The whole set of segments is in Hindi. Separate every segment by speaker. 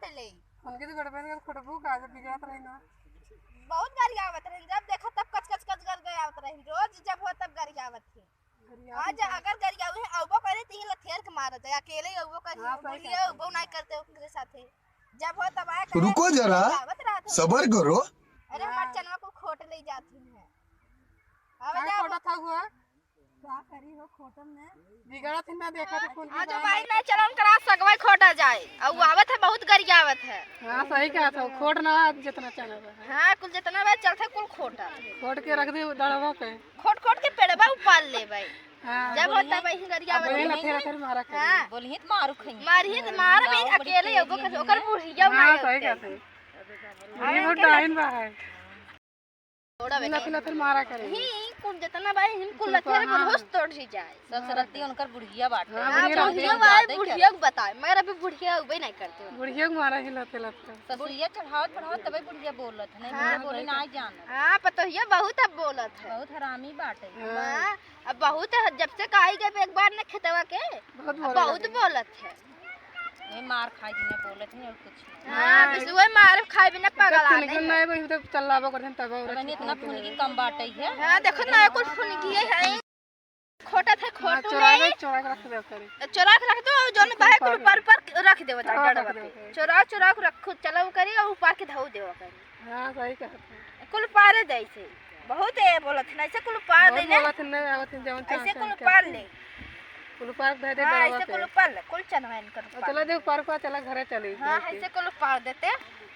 Speaker 1: खोट ले
Speaker 2: उनके तो गड़बड़ कर खोटबू का जब बिगड़त रही ना
Speaker 1: बहुत गाड़ी आवत रही जब देखा तब कच कच कच कर गए आवत रही रोज जब हो तब गाड़ी आवत थी आज अगर गाड़ी आवे है औबो करे तीन लथेर के मारत है अकेले औबो करे बुढ़िया औबो नहीं करते ओकरे साथे जब हो तब आए
Speaker 3: रुको जरा सबर करो।
Speaker 1: अरे हमार चनवा को खोट ले जाती है अब
Speaker 2: क्या
Speaker 1: जब
Speaker 2: खोटा था हुआ क्या करी हो खोटम में बिगड़त ही ना देखा तो कौन
Speaker 1: आज भाई ना चलन करा सगवाई खोटा जाए और आवत है बहुत गाड़ी आवत है।
Speaker 2: हां सही कहा था खोट ना जितना चना है
Speaker 1: हां कुल जितना बार चलते कुल खोटा
Speaker 2: खोट के रख दे दड़वा पे
Speaker 1: खोट खोट के पेड़वा उपाल ले भाई
Speaker 2: हां
Speaker 1: जब होता भाई गाड़ी आवत
Speaker 2: बोले ना फिर मारा कर
Speaker 1: हां
Speaker 4: बोलही त मारू खई
Speaker 1: मारही त मार भी अकेले ओकर बुढ़िया
Speaker 2: हां सही कहा था ये वो डाइन बा है
Speaker 1: थोड़ा
Speaker 2: फिर फिर मारा करे
Speaker 1: ही कुल जितना भाई हम कुल लथेर पर होश तोड़ ही जाए
Speaker 4: सब सरती उनकर बुढ़िया बाटे
Speaker 1: बुढ़िया भाई बुढ़िया को बताए मगर अभी बुढ़िया उबे नहीं करते
Speaker 2: बुढ़िया को मारा हिलते लगता
Speaker 4: सब बुढ़िया चढ़ावत पढ़ावत तबे बुढ़िया बोलत है नहीं बुढ़िया बोले ना जान
Speaker 1: हां पता है बहुत अब बोलत है
Speaker 4: बहुत हरामी बाटे
Speaker 1: हां अब बहुत जब से काई जब एक बार न खेतवा के बहुत बोलत है
Speaker 4: ये मार खाई जिने बोलत है और कुछ
Speaker 1: हां बिसुए मार खाए बिना पागल आ
Speaker 2: नहीं नहीं भाई तो चलाबो करथन तब और
Speaker 4: मैंने इतना फुनगी कम बाटे है
Speaker 1: हां देखो ना कुल फुनगी है खोटा था खोट
Speaker 2: चोरा के रख दे करे
Speaker 1: चोरा के रख दो जोन बाहर कुल पर रख देव डड़वा पे चोरा के रखो चलाओ करी और ऊपर के धो देव करी
Speaker 2: हां सही कहत
Speaker 1: कुल पार जैसे बहुत है बोलत ना ऐसे कुल पार दे ना
Speaker 2: बोलत नहीं आवत जवन
Speaker 1: ऐसे कुल पार ले
Speaker 2: कुल पार दे दे
Speaker 1: हां
Speaker 2: दड़वा
Speaker 1: ऐसे
Speaker 2: पे
Speaker 1: कुल पार ले कुल चनवाइन कर
Speaker 2: चला दे पार को चला घरे चली
Speaker 1: हां ऐसे कुल पार देते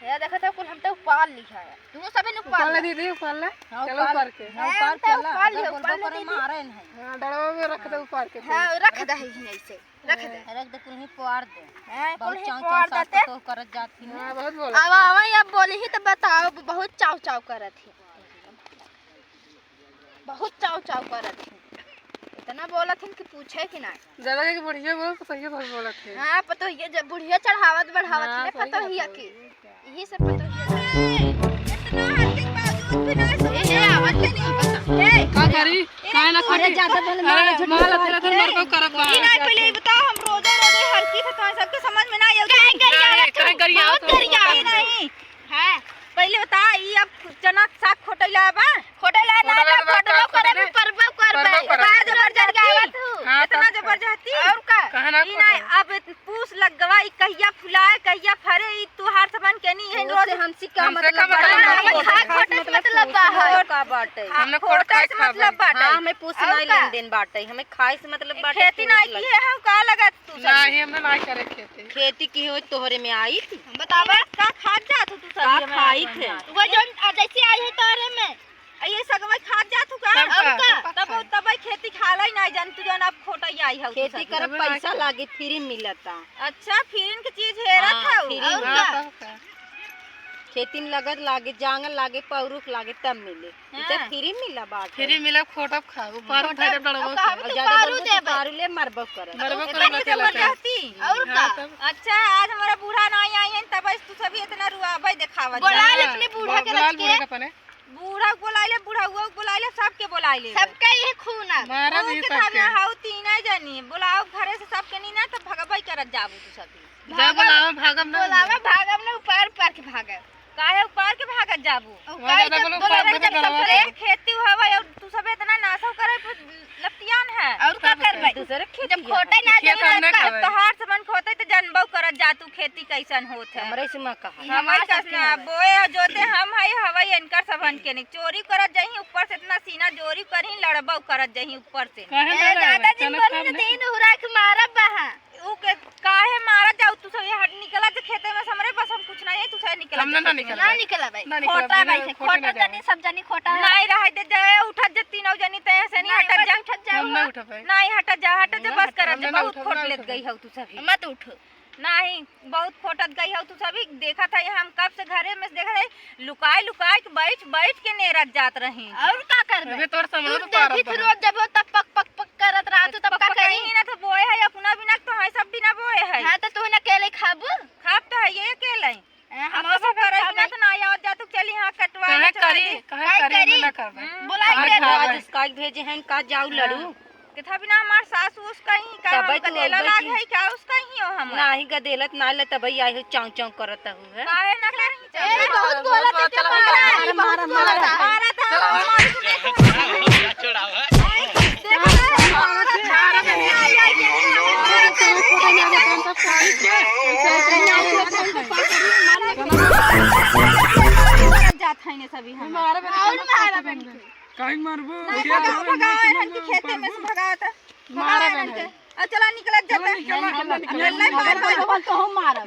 Speaker 1: ये देखा था कुल हम तो पार लिखा है तुम सभी ने पार
Speaker 2: ले दीदी पार ले चलो पार के
Speaker 4: ऊपर चला बोलबो करे मारे नहीं
Speaker 2: हां दड़वा में रख दे पार के
Speaker 1: हां रख दे ही ऐसे रख
Speaker 4: दे कुल ही पार दे
Speaker 1: हां कुल
Speaker 4: बहुत
Speaker 1: ही
Speaker 4: चाव
Speaker 1: पार
Speaker 4: चाव
Speaker 1: देते
Speaker 4: तो करत जाती
Speaker 2: हां बहुत बोला
Speaker 1: अब आवा अब बोली ही तो बताओ बहुत चाव चाव करत है बहुत चाव चाव करत है इतना बोलत है कि पूछे कि ना
Speaker 2: ज्यादा के बुढ़िया बोल तो सही बहुत बोलत है
Speaker 1: हां पता है जब बुढ़िया चढ़ावत बढ़ावत है पता है कि यही सब पता है इतना हल्के बावजूद भी ना ये आवत नहीं पता ए
Speaker 2: का करी काहे ना
Speaker 4: अरे ज्यादा बोल मार
Speaker 2: अरे माल थोड़ा मर को करब बा
Speaker 1: ई नहीं पहले बताओ हम रोजे रोजे हल्की से तो सबके समझ में ना आयो
Speaker 2: काहे गरिया
Speaker 1: नहीं हां पहले बता ई अब चना साग खोटैला बा खोटैला ना खोटलो करे परबो करबे बाहर जबर जर गावत हूं इतना जबरदस्ती और का
Speaker 2: काहे ना
Speaker 1: ई नहीं अब पूछ लग गवा ई कहिया फुलाए कहिया फरे ई तुहार सबन के नहीं है रोज
Speaker 4: हमसी का मतलब
Speaker 1: खोटे मतलब बा है
Speaker 4: का बाटे
Speaker 2: हमने खोट खाए
Speaker 1: मतलब बाटे
Speaker 4: हां हमें पूछ नहीं लेन देन बाटे हमें खाए से मतलब बाटे
Speaker 1: खेती नहीं की है हम का लगत तू
Speaker 2: नहीं हमने नहीं करे
Speaker 4: खेती की हो तोहरे में आई थी
Speaker 1: बतावा का खाद जात तू
Speaker 4: का
Speaker 1: सब
Speaker 4: खाई थे
Speaker 1: वो जो जैसे आई है तोरे में ये सगवई खाद जात का
Speaker 2: तब
Speaker 1: का तब खेती खाला ही नहीं जान तू जन अब खोटा आई है
Speaker 4: खेती कर पैसा लागे फ्री मिलता
Speaker 1: अच्छा फिर की चीज हेरा था और का
Speaker 4: खेती में लगत लागे जांगल लागे पौरुक लागे तब मिले इसे फ्री मिला बात
Speaker 2: फ्री मिला खोटब खा ऊपर उठा दे डड़वा
Speaker 1: और ज्यादा दे
Speaker 4: पारू ले मरबो कर
Speaker 2: मरबो करे
Speaker 1: जबरदस्ती और का अच्छा आज हमारा बूढ़ा नहीं आई है तब तू सभी इतना रुआबे दिखावा
Speaker 4: बोला ले अपने बूढ़ा के रख के
Speaker 2: अपने
Speaker 1: बूढ़ा बुलाइले बूढ़ा हुआ बुलाइले सबके बुलाइले
Speaker 4: सबके ये खून आ
Speaker 2: मारा भी सबके
Speaker 1: हाउ तीन जानी बुलाओ घरे से सबके नहीं ना तो भगबई करत जाबू तू सभी
Speaker 2: जा बुलावा भागम ना
Speaker 4: बोलावा भागम ने ऊपर पर के भागे
Speaker 1: काहे ऊपर के भागत जाबू
Speaker 2: काहे
Speaker 1: खेती हवा और तू सब इतना नासव करे लपटियान है
Speaker 4: और का करबे दूसरे
Speaker 1: जब खोटे ना
Speaker 2: खेत हम नहीं
Speaker 1: जब
Speaker 2: खावे।
Speaker 1: तोहार सबन खोते तो जनबौ करत जा तू खेती कैसन होत है
Speaker 4: हमरे से मका
Speaker 1: हमार कसना बोए जोते हम है हवाई इनकर सबन के नहीं चोरी करत जही ऊपर से इतना सीना जोरी करही लड़बौ करत जही ऊपर से
Speaker 4: ज्यादा दिन बोले न दिन हुरा के मारब बहा
Speaker 1: ऊ के काहे मारा जाऊ तू सब हट निकला जे खेते में हमरे बस हम कुछ नहीं है तू सब निकला
Speaker 2: हमने ना निकला
Speaker 4: ना निकला भाई
Speaker 2: ना निकला
Speaker 4: खोटा भाई खोटा जनी सब जनी खोटा है
Speaker 1: नहीं रह दे जाए उठत जे तीनों जनी तय से नहीं हटत जा
Speaker 4: उठत जाओ
Speaker 2: हम नहीं उठा पाए
Speaker 1: नहीं हटत जा बस कर
Speaker 2: हमने
Speaker 1: बहुत
Speaker 2: ना
Speaker 1: खोट
Speaker 2: उठा,
Speaker 1: लेत गई हो तू सभी
Speaker 4: मत उठो
Speaker 1: नहीं बहुत खोटत गई हो तू सभी देखा था हम कब से घरे में देखा थे लुकाई लुकाई के बैठ के नेरत जात रही
Speaker 4: और का करबे
Speaker 2: अबे तोर समझ तो
Speaker 4: देखी
Speaker 2: पार
Speaker 4: रोज जब तब पक पक पक करत रहा तब का करी
Speaker 1: ना तो बोए है अपना बिना तो है सब बिना बोए है
Speaker 4: हां तो तू न अकेले खाबू
Speaker 1: खाप तो है ये अकेले
Speaker 4: हम
Speaker 1: हम सब करे बिना तो ना आओ जा तू चली हां कटवा
Speaker 2: काहे करी ना करबे
Speaker 4: बुला
Speaker 2: आज
Speaker 4: के
Speaker 2: खावे।
Speaker 4: आज उसका भेजे हैं का जाऊ लड़ू
Speaker 5: के था बिना हमार सास उसका ही का
Speaker 4: तबै तू
Speaker 5: गदेला
Speaker 4: अइबै
Speaker 5: लाग
Speaker 4: की।
Speaker 5: है क्या उसका ही हो हम
Speaker 4: नाही गदेलत ना ले तबई आई हो चाऊ चाऊ करत हूँ
Speaker 5: काहे ना कहीं
Speaker 1: ए बहुत बोलत है के मारा मारा मारा
Speaker 5: मारा था
Speaker 6: छोड़ावा
Speaker 5: जात है ने सभी हम
Speaker 2: मारा बहन
Speaker 6: काहे मारबो
Speaker 5: भगाओ इनके खेते में से भगाओ था
Speaker 2: मारा बहन
Speaker 5: चला निकल जाता
Speaker 2: निकल
Speaker 5: अल्लाह
Speaker 2: तो हम मारा